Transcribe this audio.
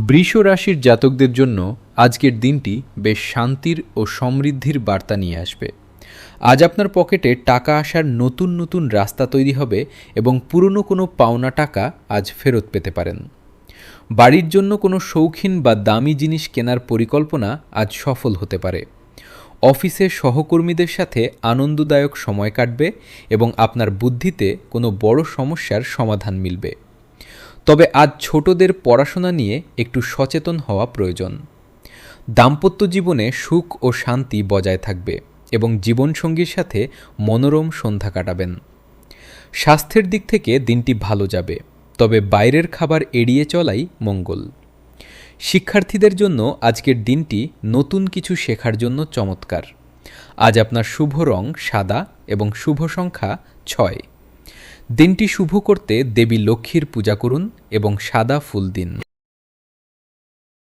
বৃষ রাশির জাতকদের জন্য আজকের দিনটি বেশ শান্তির ও সমৃদ্ধির বার্তা নিয়ে আসবে। আজ আপনার পকেটে টাকা আসার নতুন নতুন রাস্তা তৈরি হবে এবং পুরনো কোনো পাওনা টাকা আজ ফেরত পেতে পারেন। বাড়ির জন্য কোনো শৌখিন বা দামি জিনিস কেনার পরিকল্পনা আজ সফল হতে পারে। অফিসে সহকর্মীদের সাথে আনন্দদায়ক সময় কাটবে এবং আপনার বুদ্ধিতে কোনো বড় সমস্যার সমাধান মিলবে। তবে আজ ছোটদের পড়াশোনা নিয়ে একটু সচেতন হওয়া প্রয়োজন। দাম্পত্য জীবনে সুখ ও শান্তি বজায় থাকবে এবং জীবনসঙ্গীর সাথে মনোরম সন্ধ্যা কাটাবেন। স্বাস্থ্যের দিক থেকে দিনটি ভালো যাবে, তবে বাইরের খাবার এড়িয়ে চলাই মঙ্গল। শিক্ষার্থীদের জন্য আজকের দিনটি নতুন কিছু শেখার জন্য চমৎকার। আজ আপনার শুভ রং সাদা এবং শুভ সংখ্যা 6। দিনটি শুভ করতে দেবী লক্ষ্মীর পূজা করুন এবং সাদা ফুল দিন।